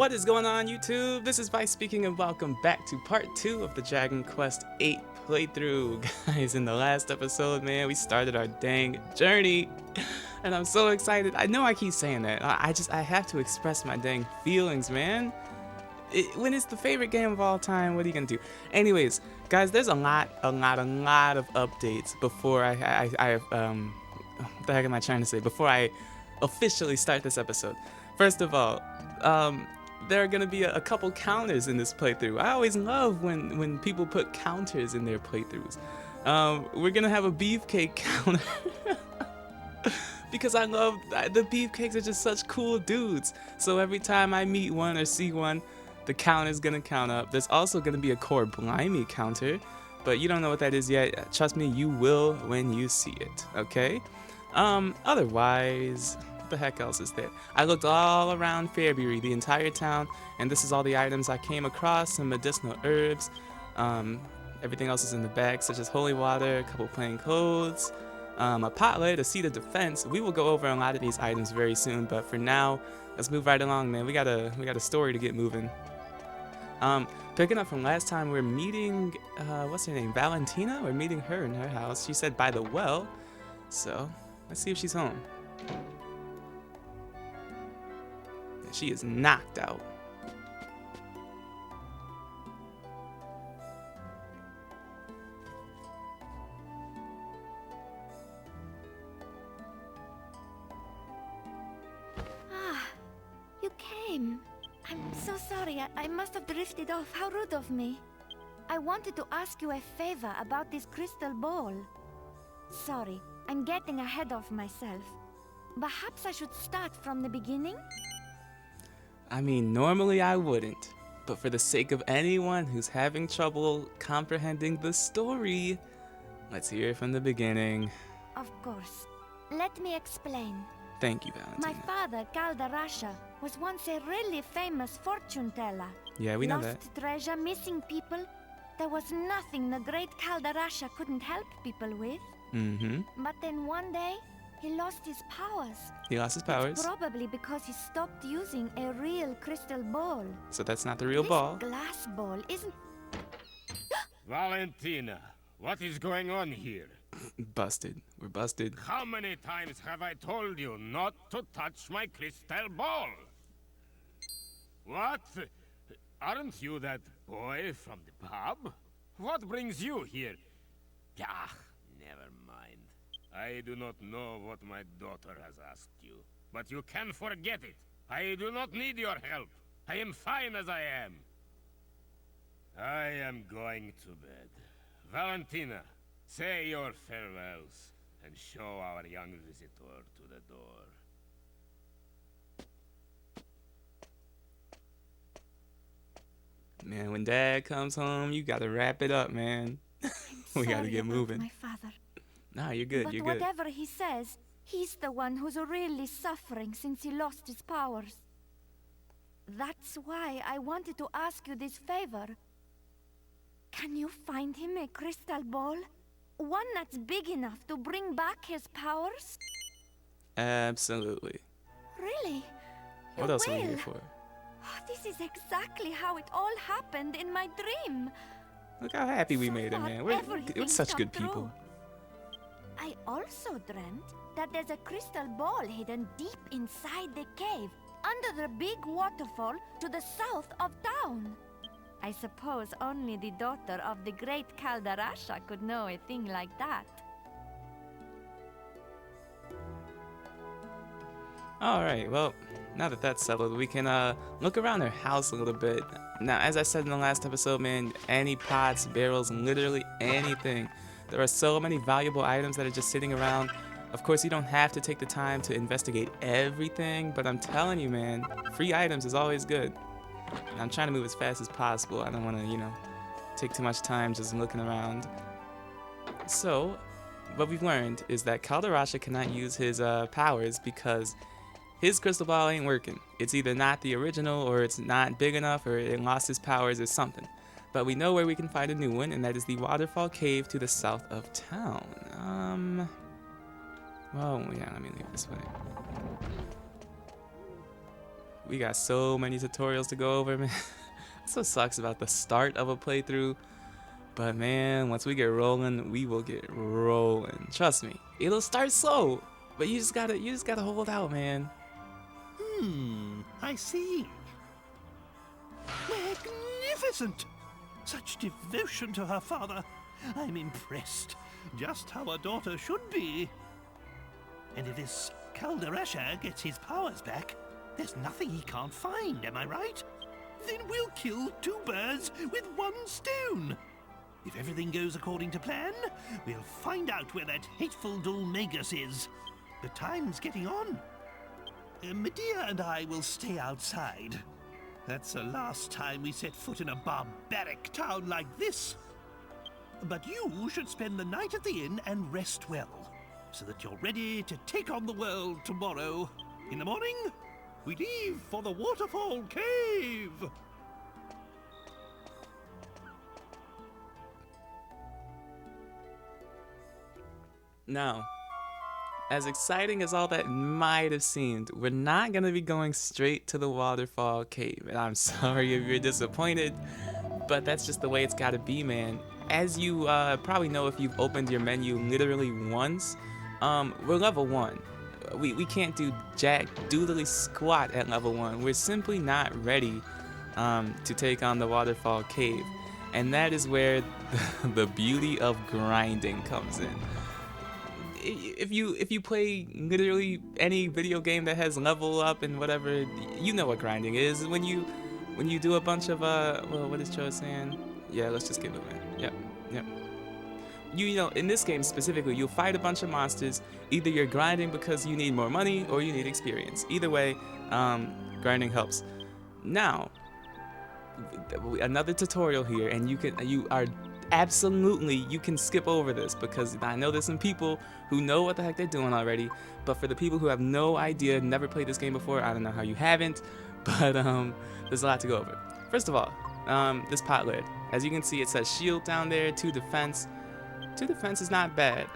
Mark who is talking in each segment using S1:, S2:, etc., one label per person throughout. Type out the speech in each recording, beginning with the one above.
S1: What is going on, YouTube? This is Vyse speaking, and welcome back to part 2 of the Dragon Quest VIII playthrough. Guys, in the last episode, man, we started our dang journey, and I'm so excited. I know I keep saying that. I have to express my dang feelings, man. When it's the favorite game of all time, what are you gonna do? Anyways, guys, there's a lot of updates before what the heck am I trying to say? Before I officially start this episode. First of all, there are gonna be a couple counters in this playthrough. I always love when people put counters in their playthroughs. We're gonna have a beefcake counter because I love the beefcakes are just such cool dudes. So every time I meet one or see one, the count is gonna count up. There's also gonna be a core blimey counter, but you don't know what that is yet. Trust me, you will when you see it. Okay. Otherwise, what the heck else is there? I looked all around Fairbury, the entire town, and this is all the items I came across: some medicinal herbs. Everything else is in the bag, such as holy water, a couple plain clothes, a potlet, a seat of defense. We will go over a lot of these items very soon, but for now, let's move right along, man. We got a story to get moving. Picking up from last time, we're meeting, what's her name? Valentina? We're meeting her in her house. She said by the well, so let's see if she's home. She is knocked out.
S2: Ah, you came. I'm so sorry. I must have drifted off. How rude of me. I wanted to ask you a favor about this crystal ball. Sorry, I'm getting ahead of myself. Perhaps I should start from the beginning?
S1: I mean, normally I wouldn't, but for the sake of anyone who's having trouble comprehending the story, let's hear it from the beginning.
S2: Of course. Let me explain.
S1: Thank you, Valentina.
S2: My father, Kalderasha, was once a really famous fortune teller.
S1: Yeah, we know that.
S2: Lost treasure, missing people. There was nothing the great Kalderasha couldn't help people with.
S1: Mm-hmm.
S2: But then one day, he lost his powers.
S1: He lost his powers.
S2: It's probably because he stopped using a real crystal ball.
S1: So that's not the real
S2: This
S1: ball.
S2: glass ball isn't...
S3: Valentina, what is going on here?
S1: Busted. We're busted.
S3: How many times have I told you not to touch my crystal ball? What? Aren't you that boy from the pub? What brings you here? Ah, never mind. I do not know what my daughter has asked you, but you can forget it. I do not need your help. I am fine as I am. I am going to bed. Valentina, say your farewells and show our young visitor to the door.
S1: Man, when Dad comes home, you gotta wrap it up, man. We gotta
S2: Sorry
S1: get
S2: about
S1: moving.
S2: my father.
S1: Nah, you're good,
S2: But
S1: you're good.
S2: whatever he says, he's the one who's really suffering since he lost his powers. That's why I wanted to ask you this favor. Can you find him a crystal ball? One that's big enough to bring back his powers?
S1: Absolutely.
S2: Really?
S1: What
S2: You
S1: else are we here
S2: will?
S1: for?
S2: Oh, this is exactly how it all happened in my dream.
S1: Look how happy we
S2: So
S1: made it,
S2: far,
S1: man. We're
S2: everything's
S1: such
S2: come
S1: good
S2: true.
S1: people.
S2: I also dreamt that there's a crystal ball hidden deep inside the cave, under the big waterfall to the south of town. I suppose only the daughter of the great Kalderasha could know a thing like that.
S1: Alright, well, now that that's settled, we can look around her house a little bit. Now, as I said in the last episode, man, any pots, barrels, literally anything. There are so many valuable items that are just sitting around. Of course, you don't have to take the time to investigate everything, but I'm telling you, man, free items is always good. And I'm trying to move as fast as possible. I don't want to, take too much time just looking around. So, what we've learned is that Kalderasha cannot use his powers because his crystal ball ain't working. It's either not the original, or it's not big enough, or it lost its powers or something. But we know where we can find a new one, and that is the waterfall cave to the south of town. Well, yeah, let me leave this way. We got so many tutorials to go over, man. That's what sucks about the start of a playthrough. But man, once we get rolling, we will get rolling. Trust me, it'll start slow, but you just gotta hold out, man.
S4: I see. Magnificent! Such devotion to her father. I'm impressed. Just how a daughter should be. And if this Kalderasha gets his powers back, there's nothing he can't find, am I right? Then we'll kill two birds with one stone. If everything goes according to plan, we'll find out where that hateful Dulmagus is. The time's getting on. Medea and I will stay outside. That's the last time we set foot in a barbaric town like this. But you should spend the night at the inn and rest well, so that you're ready to take on the world tomorrow. In the morning, we leave for the waterfall cave.
S1: Now, as exciting as all that might have seemed, we're not going to be going straight to the waterfall cave. And I'm sorry if you're disappointed, but that's just the way it's got to be, man. As you probably know if you've opened your menu literally once, we're level 1. We can't do jack doodly squat at level 1. We're simply not ready to take on the waterfall cave. And that is where the beauty of grinding comes in. If you play literally any video game that has level up and whatever, you know what grinding is. When you do a bunch of well, what is Cho saying? Yeah, let's just get moving. Yep. You know, in this game specifically, you'll fight a bunch of monsters. Either you're grinding because you need more money or you need experience. Either way, grinding helps. Now, another tutorial here, and you can skip over this because I know there's some people who know what the heck they're doing already, but for the people who have no idea, never played this game before, I don't know how you haven't, but there's a lot to go over. First of all, this pot lid. As you can see, it says shield down there, 2 defense. 2 defense is not bad.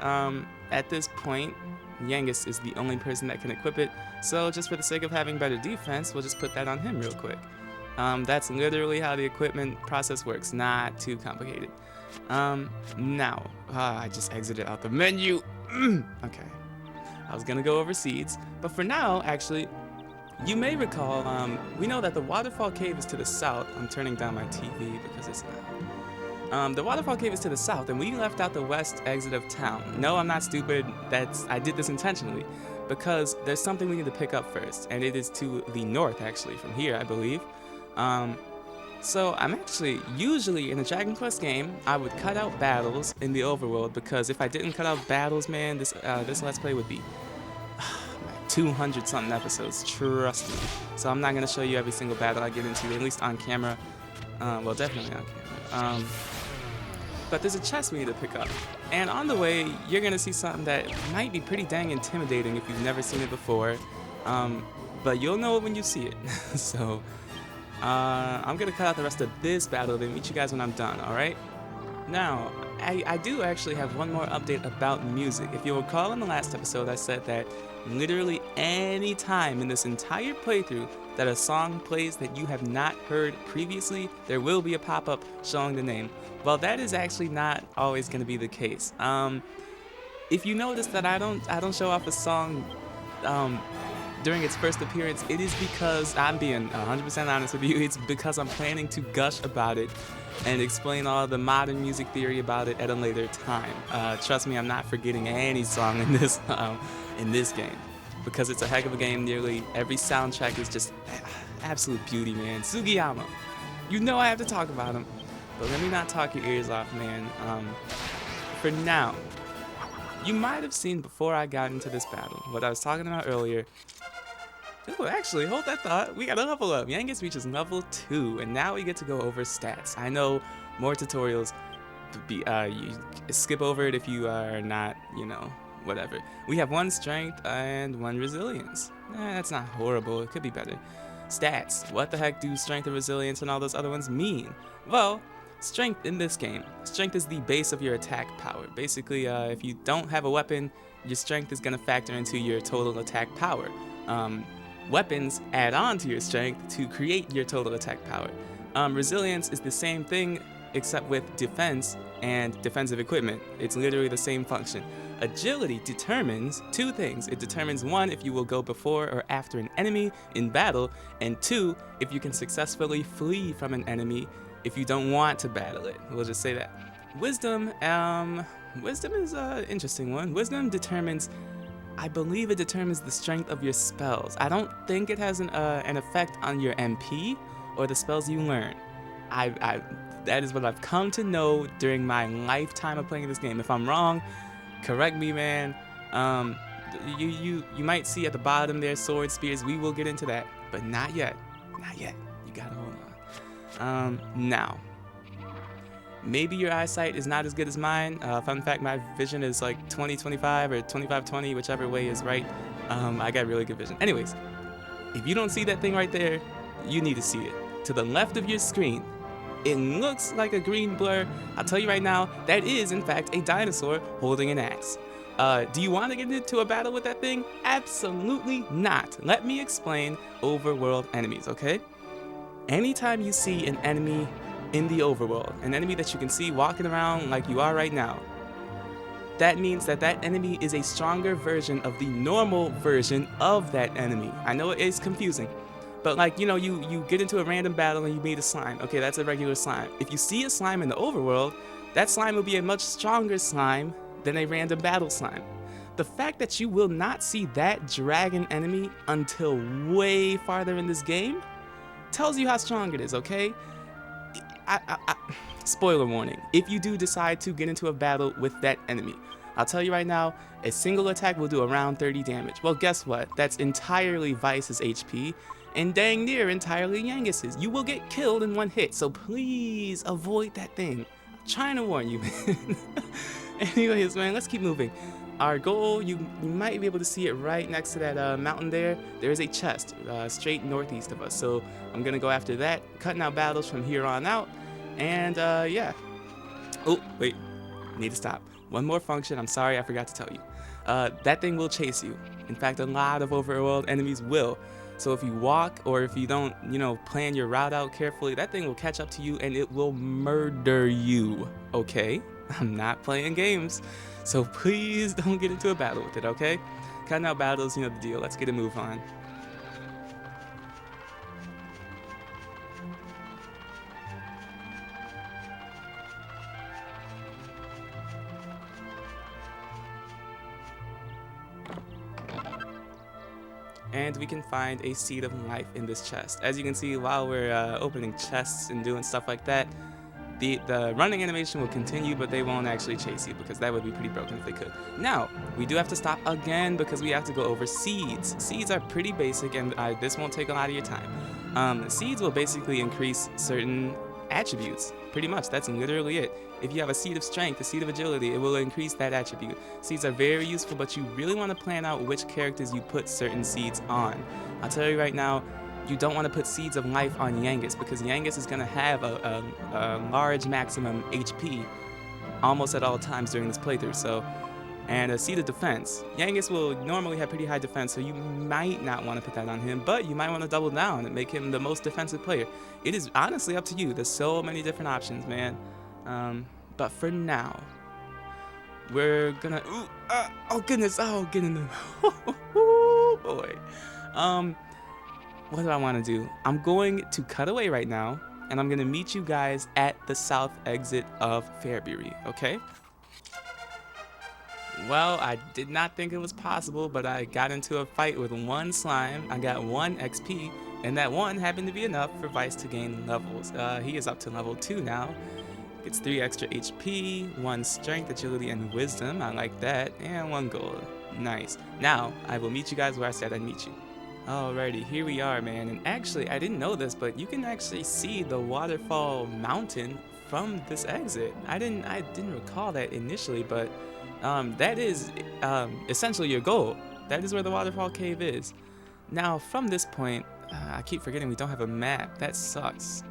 S1: At this point, Yangus is the only person that can equip it, so just for the sake of having better defense, we'll just put that on him real quick. That's literally how the equipment process works, not too complicated. Now, I just exited out the menu. Okay, I was gonna go over seeds, but for now, actually, you may recall, we know that the waterfall cave is to the south. I'm turning down my TV because it's loud. The waterfall cave is to the south, and we left out the west exit of town. No, I'm not stupid. I did this intentionally, because there's something we need to pick up first, and it is to the north, actually, from here, I believe. So I'm actually, usually in a Dragon Quest game, I would cut out battles in the overworld, because if I didn't cut out battles, man, this Let's Play would be 200 something episodes, trust me. So I'm not going to show you every single battle I get into, at least on camera. Well, definitely on camera. But there's a chest we need to pick up. And on the way, you're going to see something that might be pretty dang intimidating if you've never seen it before. But you'll know it when you see it. So I'm going to cut out the rest of this battle, then meet you guys when I'm done, alright? Now, I do actually have one more update about music. If you'll recall in the last episode, I said that literally any time in this entire playthrough that a song plays that you have not heard previously, there will be a pop-up showing the name. Well, that is actually not always going to be the case. If you notice that I don't show off a song during its first appearance, it is because, I'm being 100% honest with you, it's because I'm planning to gush about it and explain all the modern music theory about it at a later time. Trust me, I'm not forgetting any song in this game, because it's a heck of a game. Nearly every soundtrack is just absolute beauty, man. Sugiyama, you know I have to talk about him, but let me not talk your ears off, man. For now, you might have seen before I got into this battle what I was talking about earlier. Oh, actually, hold that thought. We got a level up. Yangus reaches level 2, and now we get to go over stats. I know more tutorials. You skip over it if you are not, whatever. We have 1 strength and 1 resilience. That's not horrible. It could be better. Stats. What the heck do strength and resilience and all those other ones mean? Well, strength in this game. Strength is the base of your attack power. Basically, if you don't have a weapon, your strength is going to factor into your total attack power. weapons add on to your strength to create your total attack power. Resilience is the same thing except with defense and defensive equipment. It's literally the same function. Agility determines two things. It determines one, if you will go before or after an enemy in battle, and two, if you can successfully flee from an enemy if you don't want to battle it. We'll just say that. Wisdom is an interesting one. Wisdom determines, I believe it determines the strength of your spells. I don't think it has an effect on your MP or the spells you learn. That is what I've come to know during my lifetime of playing this game. If I'm wrong, correct me, man. You might see at the bottom there swords, spears. We will get into that, but not yet. Not yet. You gotta hold on. Now, maybe your eyesight is not as good as mine. Fun fact, my vision is like 20/25 or 25/20, whichever way is right. I got really good vision. Anyways, if you don't see that thing right there, you need to see it. To the left of your screen, it looks like a green blur. I'll tell you right now, that is in fact a dinosaur holding an axe. Do you want to get into a battle with that thing? Absolutely not. Let me explain overworld enemies, okay? Anytime you see an enemy in the overworld, an enemy that you can see walking around like you are right now, that means that that enemy is a stronger version of the normal version of that enemy. I know it is confusing, but like, you know, you get into a random battle and you meet a slime. Okay, that's a regular slime. If you see a slime in the overworld, that slime will be a much stronger slime than a random battle slime. The fact that you will not see that dragon enemy until way farther in this game tells you how strong it is, okay? Spoiler warning, if you do decide to get into a battle with that enemy, I'll tell you right now, a single attack will do around 30 damage. Well, guess what? That's entirely Vyse's HP, and dang near entirely Yangus's. You will get killed in one hit, so please avoid that thing. I'm trying to warn you, man. Anyways, man, let's keep moving. Our goal, you might be able to see it right next to that mountain there. There is a chest straight northeast of us, so I'm gonna go after that, cutting out battles from here on out, and yeah. Oh, wait, need to stop. One more function, I'm sorry, I forgot to tell you. That thing will chase you. In fact, a lot of overworld enemies will. So if you walk or if you don't, you know, plan your route out carefully, that thing will catch up to you and it will murder you, okay? I'm not playing games, so please don't get into a battle with it, okay? Cutting out battles, you know the deal. Let's get a move on. And we can find a seed of life in this chest. As you can see, while we're opening chests and doing stuff like that, the running animation will continue, but they won't actually chase you because that would be pretty broken if they could. Now, we do have to stop again because we have to go over seeds. Seeds are pretty basic, and this won't take a lot of your time. Seeds will basically increase certain attributes. Pretty much, that's literally it. If you have a seed of strength, a seed of agility, it will increase that attribute. Seeds are very useful, but you really want to plan out which characters you put certain seeds on. I'll tell you right now, you don't want to put seeds of life on Yangus because Yangus is going to have a large maximum HP almost at all times during this playthrough. So, and a seed of defense. Yangus will normally have pretty high defense, so you might not want to put that on him, but you might want to double down and make him the most defensive player. It is honestly up to you. There's so many different options, man. But for now, we're gonna. Oh goodness! Oh goodness! Oh boy. What do I want to do? I'm going to cut away right now, and I'm gonna meet you guys at the south exit of Fairbury. Okay? Well, I did not think it was possible, but I got into a fight with one slime. I got 1 XP, and that 1 happened to be enough for Vyse to gain levels. He is up to level 2 now. Gets 3 extra HP, 1 strength, agility, and wisdom. I like that. And 1 gold. Nice. Now, I will meet you guys where I said I'd meet you. Alrighty, here we are, man. And actually, I didn't know this, but you can actually see the waterfall mountain from this exit. I didn't recall that initially, but that is essentially your goal. That is where the waterfall cave is. Now, from this point, I keep forgetting we don't have a map. That sucks.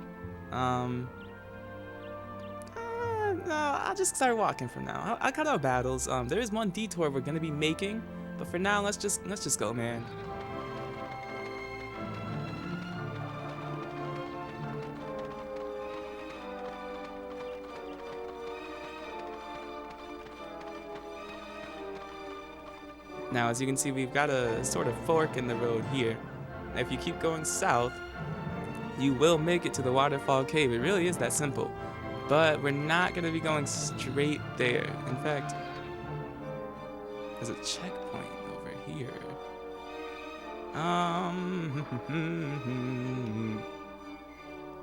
S1: No, I'll just start walking from now. I'll cut out battles. There is 1 detour we're gonna be making, but for now, let's just go, man. Now, as you can see, we've got a sort of fork in the road here. If you keep going south, you will make it to the waterfall cave. It really is that simple. But we're not going to be going straight there. In fact, there's a checkpoint over here.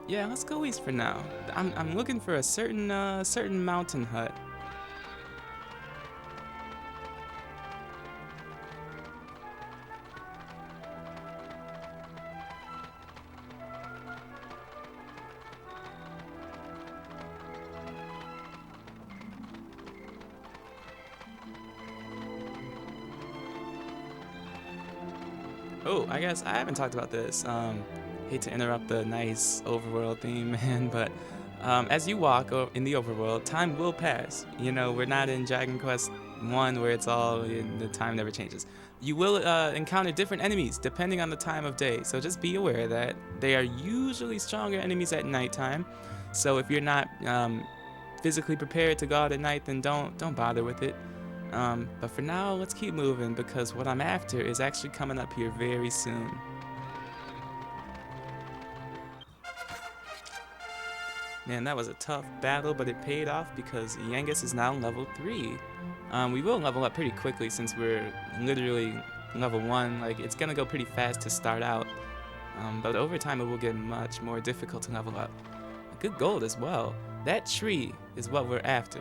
S1: Yeah, let's go east for now. I'm looking for a certain mountain hut. Oh, I guess I haven't talked about this. Hate to interrupt the nice overworld theme, man, but as you walk in the overworld, time will pass. You know, we're not in Dragon Quest 1 where it's all the time never changes. You will encounter different enemies depending on the time of day, so just be aware that they are usually stronger enemies at nighttime. So if you're not physically prepared to go out at night, then don't bother with it. But for now, let's keep moving because what I'm after is actually coming up here very soon. Man, that was a tough battle, but it paid off because Yangus is now level 3. We will level up pretty quickly since we're literally level 1. Like, it's gonna go pretty fast to start out. But over time, it will get much more difficult to level up. Good gold as well. That tree is what we're after.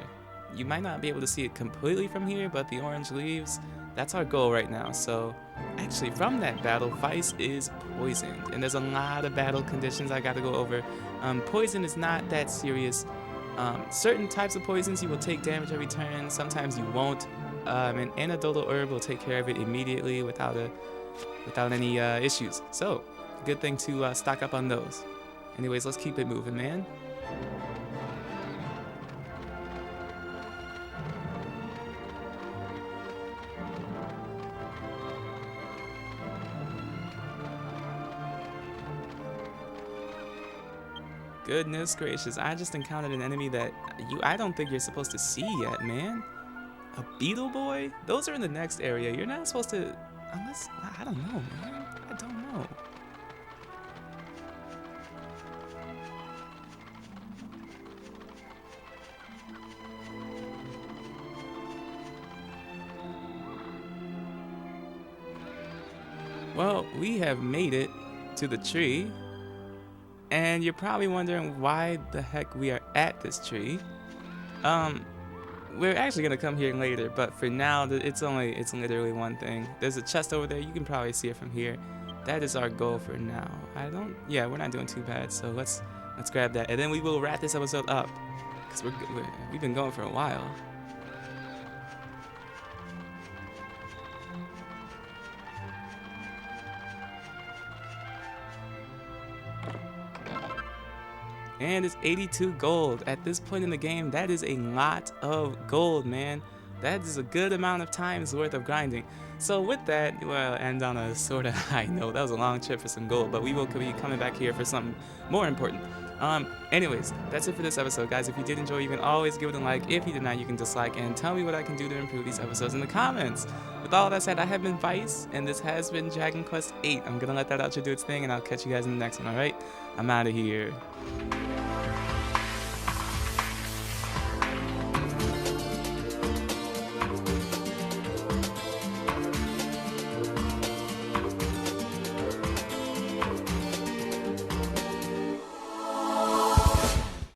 S1: You might not be able to see it completely from here, but the orange leaves, that's our goal right now. So actually from that battle, Vyse is poisoned, and there's a lot of battle conditions I gotta go over. Poison is not that serious. Certain types of poisons you will take damage every turn, sometimes you won't. An antidotal herb will take care of it immediately without any issues. So good thing to stock up on those. Anyways, let's keep it moving, man. Goodness gracious, I just encountered an enemy that I don't think you're supposed to see yet, man. A beetle boy? Those are in the next area. You're not supposed to, unless, I don't know, man. I don't know. Well, we have made it to the tree. And you're probably wondering why the heck we are at this tree. We're actually gonna come here later, but for now, it's literally one thing. There's a chest over there. You can probably see it from here. That is our goal for now. Yeah, we're not doing too bad. So let's grab that, and then we will wrap this episode up, cause we've been going for a while. And it's 82 gold. At this point in the game, that is a lot of gold, man. That is a good amount of time's worth of grinding. So with that, we'll end on a sort of high note. That was a long trip for some gold, but we will be coming back here for something more important. Anyways, that's it for this episode, guys. If you did enjoy, you can always give it a like. If you did not, you can dislike and tell me what I can do to improve these episodes in the comments. With all that said, I have been Vyse, and this has been Dragon Quest VIII. I'm gonna let that outro do its thing, and I'll catch you guys in the next one, alright? I'm out of here.